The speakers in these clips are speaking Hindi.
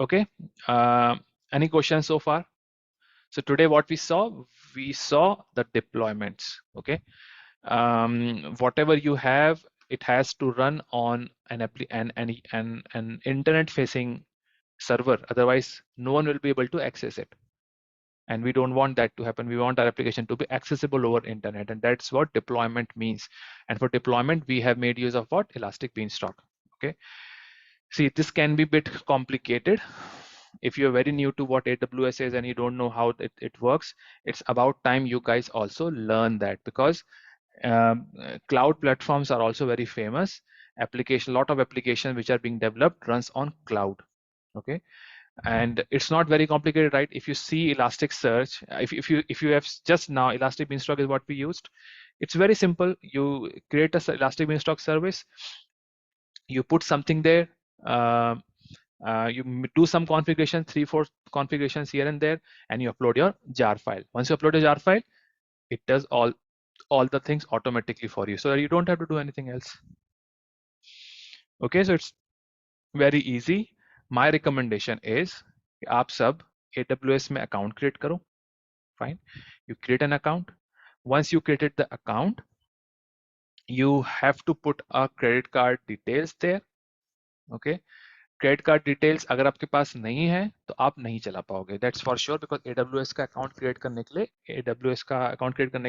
Okay. Any questions so far? So today what we saw the deployments. Okay. Whatever you have, it has to run on an internet facing server. Otherwise, no one will be able to access it. And we don't want that to happen. We want our application to be accessible over internet, and that's what deployment means. And for deployment, we have made use of what? Elastic Beanstalk. Okay. See, this can be a bit complicated. If you're very new to what AWS is and you don't know how it works, it's about time you guys also learn that, because cloud platforms are also very famous. A lot of applications which are being developed runs on cloud. Okay. And it's not very complicated, right? If you see Elasticsearch, if you have just now, Elastic Beanstalk is what we used. It's very simple. You create a Elastic Beanstalk service, you put something there, you do some configuration, 3-4 configurations here and there, and you upload your jar file. Once you upload a jar file, it does all the things automatically for you, so that you don't have to do anything else. Okay, so it's very easy. My recommendation is कि आप सब AWS में account create करो. Fine, you create an account. Once you created the account, you have to put a credit card details there. Okay, credit card details अगर आपके पास नहीं है तो आप नहीं चला पाओगे, that's for sure, because AWS का अकाउंट क्रिएट करने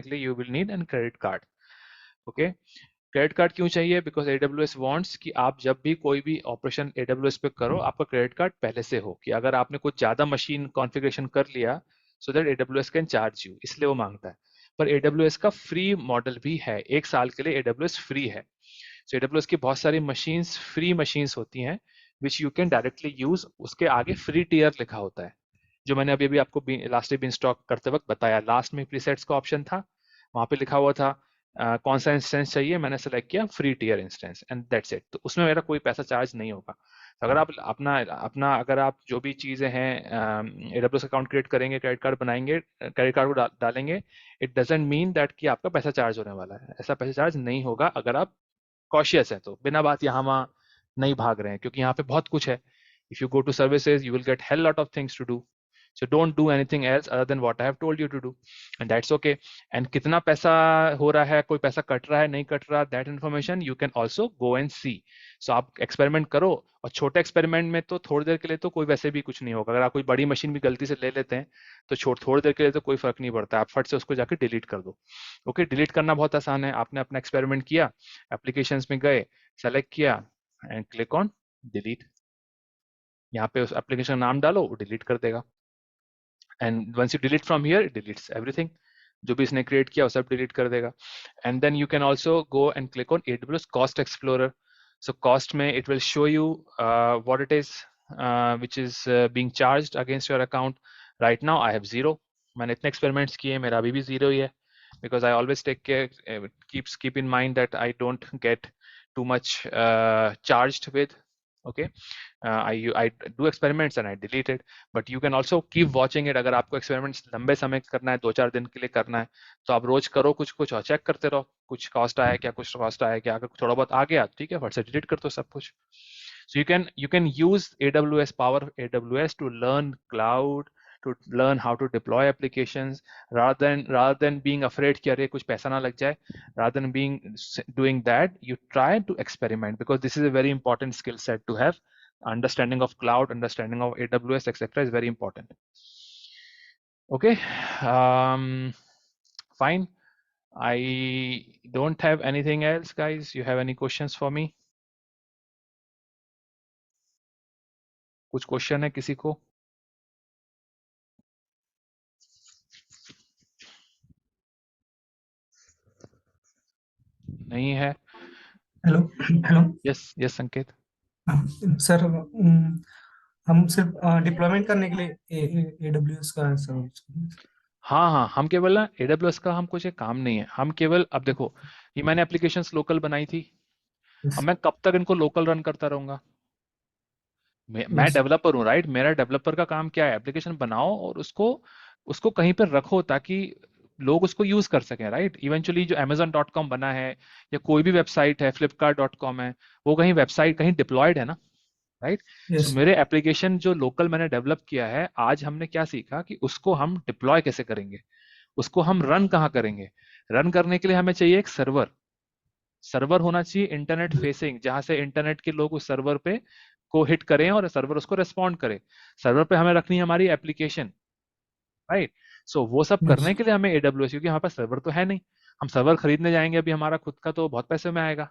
के लिए you will need an credit card. Okay, credit card क्यों चाहिए? बिकॉज AWS वांट्स कि आप जब भी कोई भी ऑपरेशन AWS पे करो, आपका क्रेडिट कार्ड पहले से हो, कि अगर आपने कुछ ज्यादा मशीन कॉन्फ़िगरेशन कर लिया, so that AWS can charge you, इसलिए वो मांगता है. पर AWS का फ्री मॉडल भी है, 1 साल के लिए AWS फ्री है. सो AWS की बहुत सारी मशीन्स फ्री मशीन्स होती हैं which you can directly use. उसके आगे फ्री टियर लिखा होता है, जो मैंने अभी आपको इलास्टिक बीनस्टॉक करते वक्त बताया. लास्ट में प्रीसेट्स का ऑप्शन था, वहां पे लिखा हुआ था कौन सा इंस्टेंस चाहिए, मैंने सेलेक्ट किया free tier instance, and that's it. तो उसमें मेरा कोई पैसा चार्ज नहीं होगा. तो अगर आप अपना अगर आप जो भी चीजें हैं AWS अकाउंट क्रिएट करेंगे, क्रेडिट कार्ड बनाएंगे, क्रेडिट कार्ड को डालेंगे, इट डजेंट मीन दैट कि आपका पैसा चार्ज होने वाला है. ऐसा पैसा चार्ज नहीं होगा अगर आप कॉशियस है, तो बिना बात यहाँ वहाँ नहीं भाग रहे हैं, क्योंकि यहाँ पे बहुत कुछ है. If you go to services, you will get hell lot of things to do. So don't do anything else other than what I have told you to do, and that's okay. And कितना पैसा हो रहा है, कोई पैसा कट रहा है नहीं कट रहा, that information you can also go and see. So आप एक्सपेरिमेंट करो, और छोटे एक्सपेरिमेंट में तो थोड़ी देर के लिए तो कोई वैसे भी कुछ नहीं होगा. अगर आप कोई बड़ी मशीन भी गलती से ले लेते हैं तो थोड़ी देर के लिए तो कोई फर्क नहीं पड़ता, आप फट से उसको जाके डिलीट कर दो. ओके, डिलीट करना बहुत आसान है. आपने अपना एक्सपेरिमेंट किया, एप्लीकेशंस में गए, सेलेक्ट किया एंड क्लिक ऑन डिलीट. यहाँ पे उस एप्लीकेशन का नाम डालो, वो डिलीट कर देगा. and once you delete from here, it deletes everything. जो भी इसने create किया वो सब delete कर देगा. And then you can also go and click on AWS Cost Explorer. So cost में it will show you what it is which is being charged against your account. Right now I have 0. मैंने इतने experiments किए, मेरा अभी भी 0 ही है, because I always take care, keep in mind that I don't get too much charged with. Okay, I do experiments and I delete it, but you can also keep watching it. अगर आपको experiments लंबे समय करना है, 2-4 दिन के लिए करना है, तो आप रोज करो कुछ कुछ और चेक करते रहो, कुछ कॉस्ट आया क्या, कुछ कॉस्ट आया क्या. अगर थोड़ा बहुत आ गया ठीक है, फट से डिलीट कर दो सब कुछ. So you can use AWS power of AWS to learn cloud, to learn how to deploy applications, rather than being afraid कि अरे कुछ पैसा ना लग जाए. Rather than doing that, you try to experiment, because this is a very important skill set to have. Understanding of cloud, understanding of AWS, etc. is very important. Okay, fine. I don't have anything else, guys. You have any questions for me? कुछ क्वेश्चन है किसी को? नहीं है? Hello hello. यस संकेत. सर हम सिर्फ डिप्लॉयमेंट करने के लिए AWS का सर्विस. हाँ, हम केवल ना AWS का हम कुछ एक काम नहीं है. हम केवल, अब देखो, ये मैंने एप्लीकेशंस लोकल बनाई थी, अब मैं कब तक इनको लोकल रन करता रहूंगा? मैं डेवलपर हूँ, राइट? मेरा डेवलपर का काम क्या है? एप्लीकेशन बनाओ और उसको कहीं पर रखो ताकि लोग उसको यूज कर सकें, राइट? इवेंचुअली जो Amazon.com बना है या कोई भी वेबसाइट है, Flipkart.com है, वो कहीं वेबसाइट कहीं डिप्लॉयड है ना, राइट। Yes. सो मेरे एप्लीकेशन जो लोकल मैंने डेवलप किया है, आज हमने क्या सीखा कि उसको हम डिप्लॉय कैसे करेंगे, उसको हम रन कहाँ करेंगे। रन करने के लिए हमें चाहिए एक सर्वर। सर्वर होना चाहिए इंटरनेट फेसिंग, जहां से इंटरनेट के लोग उस सर्वर पे को हिट करें और सर्वर उसको रेस्पॉन्ड करे। सर्वर पे हमें रखनी है हमारी एप्लीकेशन, राइट। सो वो सब Yes. करने के लिए हमें AWS, क्योंकि हमारे पास सर्वर तो है नहीं, हम सर्वर खरीदने जाएंगे अभी हमारा खुद का तो बहुत पैसे में आएगा,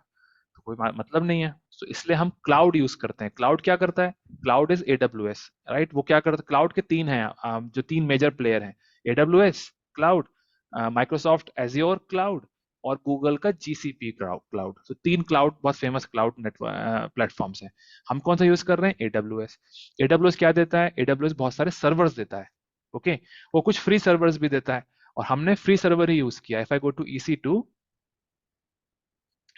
तो कोई मतलब नहीं है। सो इसलिए हम क्लाउड यूज करते हैं। क्लाउड क्या करता है? Cloud is AWS, right. वो क्या करता है? क्लाउड के तीन हैं, जो तीन मेजर प्लेयर हैं, AWS cloud, Microsoft azure cloud, और गूगल का GCP क्लाउड। तो तीन क्लाउड बहुत फेमस क्लाउड नेटवर्क प्लेटफॉर्म्स हैं। हम कौन सा यूज कर रहे हैं? AWS। AWS क्या देता है? AWS बहुत सारे सर्वर्स देता है, ओके। वो कुछ फ्री सर्वर्स भी देता है, और हमने फ्री सर्वर ही यूज किया। If I go to EC2,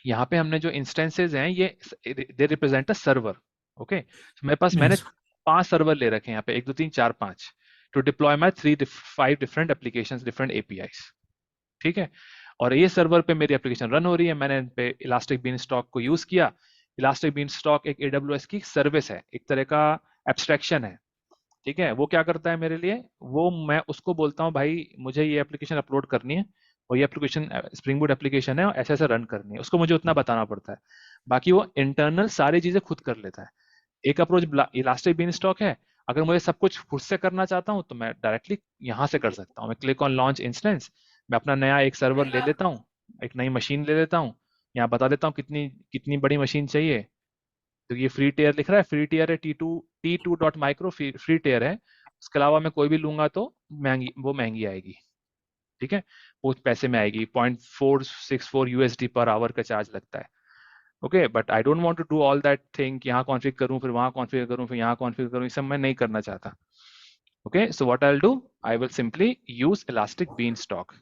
यहाँ पे हमने जो इंस्टेंसेस हैं ये they represent a server, okay. मेरे पास मैंने Yes. 5 सर्वर ले रखे हैं यहाँ पे, 1 2 3 4 5, to deploy my 5 different applications, different APIs, ठीक है। और ये सर्वर पे मेरी एप्लीकेशन रन हो रही है। मैंने इन पे इलास्टिक बीन स्टॉक को यूज किया। इलास्टिक बीन स्टॉक एक AWS की सर्विस है, एक तरह का एब्स्ट्रैक्शन है, ठीक है। वो क्या करता है मेरे लिए? वो मैं उसको बोलता हूँ भाई मुझे ये एप्लीकेशन अपलोड करनी है, और ये एप्लीकेशन स्प्रिंग बूट एप्लीकेशन है और ऐसे ऐसे रन करनी है, उसको मुझे उतना बताना पड़ता है। बाकी वो इंटरनल सारी चीजें खुद कर लेता है। एक अप्रोच इलास्टिक बीन स्टॉक है, अगर मुझे सब कुछ खुद से करना चाहता हूँ तो मैं डायरेक्टली यहाँ से कर सकता हूँ। मैं क्लिक ऑन लॉन्च इंस्टेंस, मैं अपना नया एक सर्वर ले लेता हूँ, एक नई मशीन ले लेता हूँ, यहाँ बता देता हूँ कितनी कितनी बड़ी मशीन चाहिए। तो ये फ्री टियर लिख रहा है, फ्री टियर है T2.micro फ्री टियर है। उसके अलावा मैं कोई भी लूंगा तो महंगी आएगी, ठीक है। वो पैसे में आएगी, 0.464 USD पर आवर का चार्ज लगता है, okay. But I don't want to do all that thing, यहाँ कॉन्फ़िगर करूँ फिर वहाँ कॉन्फ़िगर करूँ फिर यहाँ कॉन्फ़िगर करूँ, ये सब मैं नहीं करना चाहता, okay. So what I will do, I will simply use elastic beanstalk,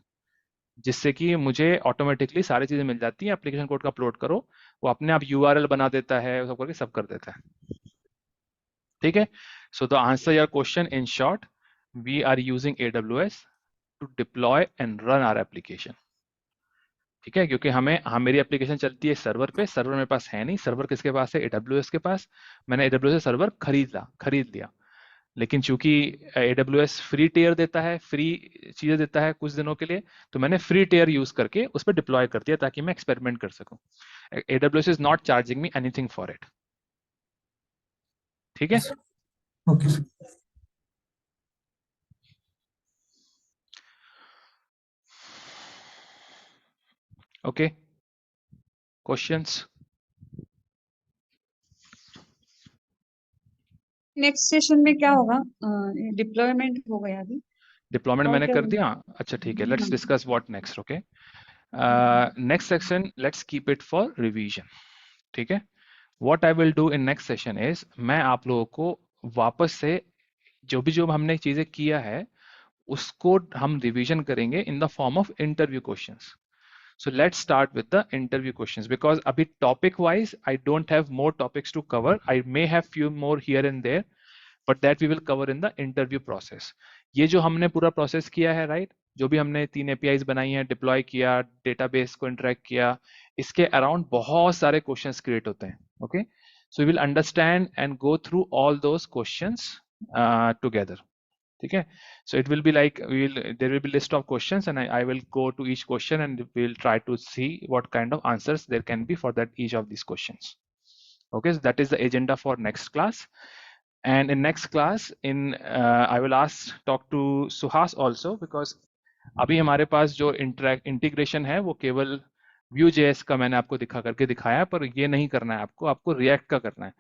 जिससे कि मुझे ऑटोमेटिकली सारी चीजें मिल जाती हैं। एप्लीकेशन कोड का अपलोड करो, वो अपने आप URL बना देता है, वो सब करके सब कर देता है, ठीक है। So the answer your question in short, we are using AWS to deploy and run our application, ठीक है। क्योंकि मेरी एप्लीकेशन चलती है सर्वर पे, सर्वर मेरे पास है नहीं। सर्वर किसके पास है? AWS के पास। मैंने AWS से सर्वर खरीद लिया। लेकिन चूंकि AWS फ्री टियर देता है, फ्री चीजें देता है कुछ दिनों के लिए, तो मैंने फ्री टियर यूज करके उस पर डिप्लॉय कर दिया ताकि मैं एक्सपेरिमेंट कर सकूं। AWS is not charging me anything for it, ठीक है। Yes. Okay. Okay, questions? Next session में क्या होगा? डिप्लॉयमेंट हो गया अभी, डिप्लॉयमेंट और मैंने क्या कर होगा? दिया, अच्छा ठीक है। लेट्स हाँ। Discuss what next, okay. Next section let's keep it for revision, ठीक है। What I will do in next session is, मैं आप लोगों को वापस से जो हमने चीजें किया है उसको हम रिवीजन करेंगे in the form of interview questions. So let's start with the interview questions, because abhi topic wise I don't have more topics to cover. I may have few more here and there, but that we will cover in the interview process. ये जो हमने पूरा प्रोसेस किया है, राइट, जो भी हमने 3 APIs बनाई हैं, डिप्लॉय किया, डेटाबेस को इंटरेक्ट किया, इसके अराउंड बहुत सारे क्वेश्चंस क्रिएट होते हैं, okay. So we will understand and go through all those questions together, ठीक है। So it will be like there will be list of questions, and I will go to each question and we'll try to see what kind of answers there can be for that each of these questions, okay. So that is the agenda for next class. And in next class, I will talk to Suhas also, because अभी हमारे पास जो इंटीग्रेशन है वो केवल Vue.js का मैंने आपको दिखाया है, पर ये नहीं करना है आपको, आपको React का करना है।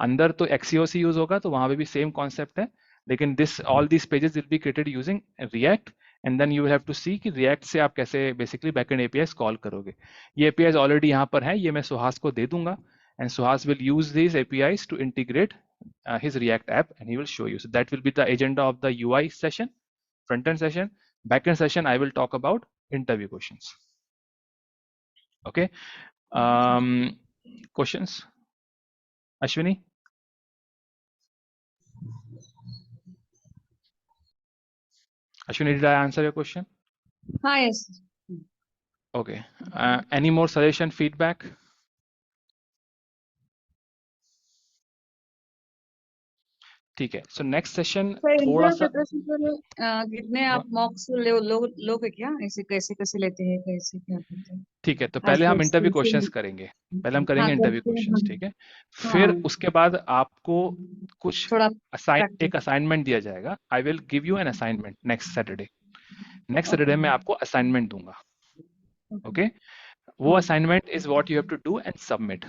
अंदर तो Axios यूज होगा, तो वहां पे भी सेम कॉन्सेप्ट है, लेकिन all this pages will be created using React, and then you have to see कि React से आप कैसे बेसिकली बैकएंड APIs कॉल करोगे। ये APIs ऑलरेडी यहाँ पर है, ये मैं सुहास को दे दूंगा, and Suhas will use these APIs to integrate his React app, and he will show you. So that will be the agenda of the UI session, front-end session. Backend session, I will talk about interview questions. Okay. Questions? Ashwini? Ashwini, did I answer your question? हाँ, yes. Okay. Any more suggestion, feedback? ठीक है, सो नेक्स्ट सेशन सर थोड़ा इंटरव्यू सा प्रिपरेशन के लिए कितने आप मॉक्स लोगे क्या, ऐसे कैसे कैसे लेते हैं, कैसे क्या करते हैं? ठीक है, तो आज पहले हम के इंटरव्यू स्कूल क्वेश्चंस से करेंगे, पहले हम हाँ करेंगे इंटरव्यू करते हैं क्वेश्चंस, ठीक है। हाँ फिर हाँ, उसके बाद आपको कुछ थोड़ा एक प्रैक्टिस। असाइनमेंट दिया जाएगा। I will give you an assignment next Saturday मैं आपको असाइनमेंट दूंगा, ओके। वो हाँ assignment is what you have to do and submit,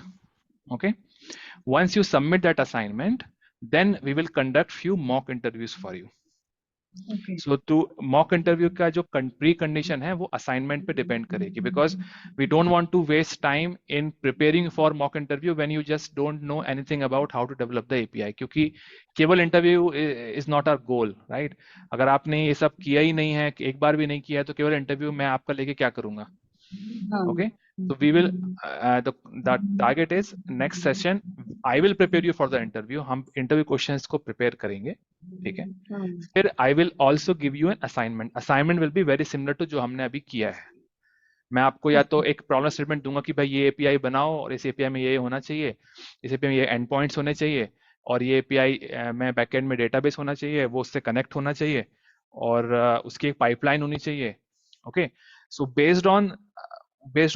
okay. Once you submit that assignment, then we will conduct few mock interviews for you. Okay So to mock interview का जो प्री कंडीशन है वो असाइनमेंट पे डिपेंड करेगी, because we don't want to waste time in preparing for mock interview when you just don't know anything about how to develop the API, क्योंकि केवल interview is not our goal, right. अगर आपने ये सब किया ही नहीं है, एक बार भी नहीं किया है, तो केवल इंटरव्यू मैं आपका लेके क्या करूंगा, हाँ okay. So we will the target is next session I will prepare you for the interview, हम interview questions को prepare करेंगे, ठीक है। हाँ फिर I will also give you an assignment will be very similar to जो हमने अभी किया है। मैं आपको या तो एक प्रॉब्लम स्टेटमेंट दूंगा कि भाई ये एपीआई बनाओ और इस एपीआई में ये होना चाहिए, इस एपीआई में ये एंड पॉइंट्स होने चाहिए, और ये एपीआई में बैकएंड में डेटाबेस होना चाहिए, वो उससे कनेक्ट होना चाहिए, और उसकी एक पाइपलाइन होनी चाहिए, ओके। सो बेस्ड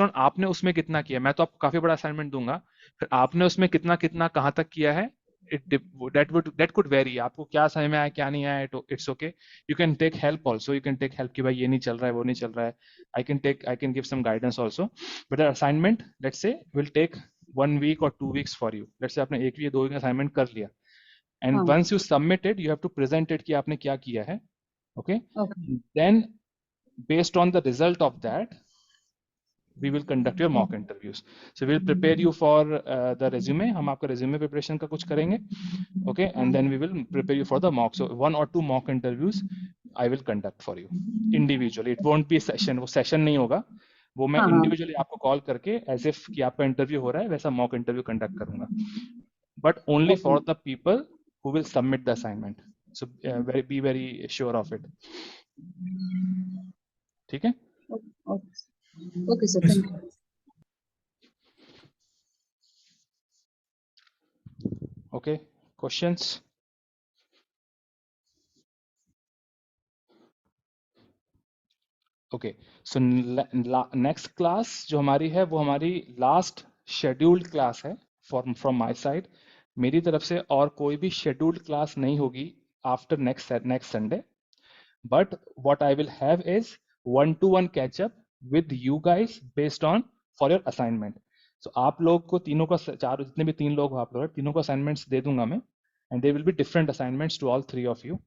ऑन आपने उसमें कितना किया, मैं तो आपको काफी बड़ा असाइनमेंट दूंगा, फिर आपने उसमें कितना कितना कहाँ तक किया है, दैट कुड वेरी, आपको क्या समझ में आया क्या नहीं आया, it's okay. You can take help also, you can take help कि भाई ये नहीं चल रहा है, वो नहीं चल रहा है, I can give some guidance also, but the assignment let's say will take 1 week or 2 weeks for you. Let's say आपने 1 या 2 वीक असाइनमेंट कर लिया, and हाँ once you submit it you have to present it कि आपने क्या किया है, okay. Okay Then based on the result of that we will conduct your mock interviews. So we'll prepare you for the resume, हम आपका resume preparation का कुछ करेंगे, okay, and then we will prepare you for the mock. So 1 or 2 mock interviews I will conduct for you individually. It won't be session, वो session नहीं होगा, वो मैं हाँ हाँ इंडिविजुअली आपको कॉल करके एज इफ कि आपका इंटरव्यू हो रहा है वैसा मॉक इंटरव्यू कंडक्ट करूंगा, but only okay for the people who will submit the assignment, so be very sure of it, ठीक है। Okay sir, thank you. Okay, questions? Okay, so next class जो हमारी है वो हमारी लास्ट शेड्यूल्ड क्लास है फ्रॉम माय साइड, मेरी तरफ से और कोई भी शेड्यूल्ड क्लास नहीं होगी after next Sunday, but what I will have is one-to-one catch up with you guys based on for your assignment. So आप लोग को तीनों का चार जितने भी 3 लोग हो आप लोग, तीनों को assignments दे दूंगा मैं, and there will be different assignments to all 3 of you,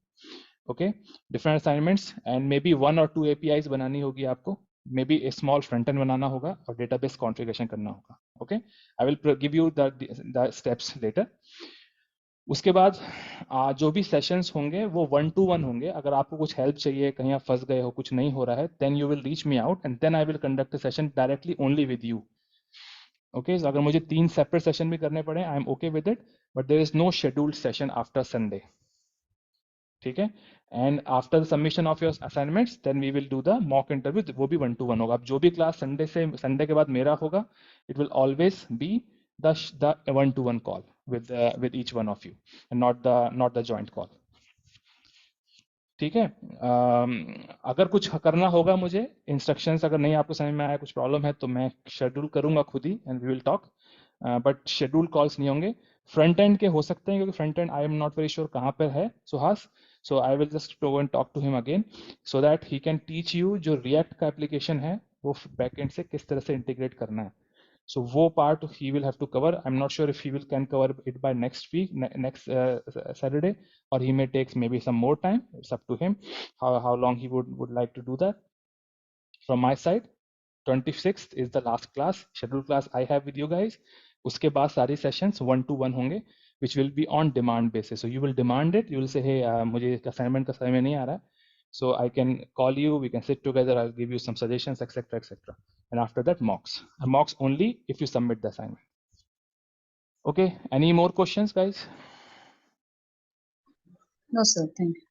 okay, different assignments, and maybe 1 or 2 APIs बनानी होगी आपको, maybe a small front end बनाना होगा और database configuration करना होगा, okay. I will give you the steps later. उसके बाद जो भी सेशंस होंगे वो 1-to-1 होंगे, अगर आपको कुछ हेल्प चाहिए, कहीं आप फंस गए हो, कुछ नहीं हो रहा है, then you will reach me out and then I will conduct a session directly only with you, okay. अगर मुझे 3 सेपरेट सेशन भी करने पड़े I am okay with it, but there is no scheduled session after Sunday, ठीक है। And after the submission of your assignments then we will do the mock interview, वो भी 1-to-1 होगा। अब जो भी क्लास संडे के बाद मेरा होगा, it will always be the 1-to-1 call with each one of you and not the joint call, ठीक है। अगर कुछ करना होगा मुझे इंस्ट्रक्शंस, अगर नहीं आपको समझ में आया, कुछ प्रॉब्लम है, तो मैं शेड्यूल करूंगा खुद ही and we will talk, but schedule calls नहीं होंगे। फ्रंट एंड के हो सकते हैं क्योंकि front end I am not very sure कहाँ पर है Suhas, so I will just go and talk to him again so that he can teach you जो रिएक्ट का एप्लीकेशन है वो बैक एंड से किस तरह से इंटीग्रेट करना है। So वो part he will have to cover. I'm not sure if he can cover it by next week, next Saturday, or he may take maybe some more time. It's up to him how long he would like to do that. From my side, 26th is the last class, scheduled class I have with you guys. उसके बाद सारी sessions 1-to-1 होंगे, which will be on demand basis. So you will demand it. You will say, hey, मुझे assignment का समय नहीं आ रहा है. So I can call you, we can sit together, I'll give you some suggestions, etc., etc. And after that, mocks. Mocks only if you submit the assignment. Okay, any more questions, guys? No sir, thank you.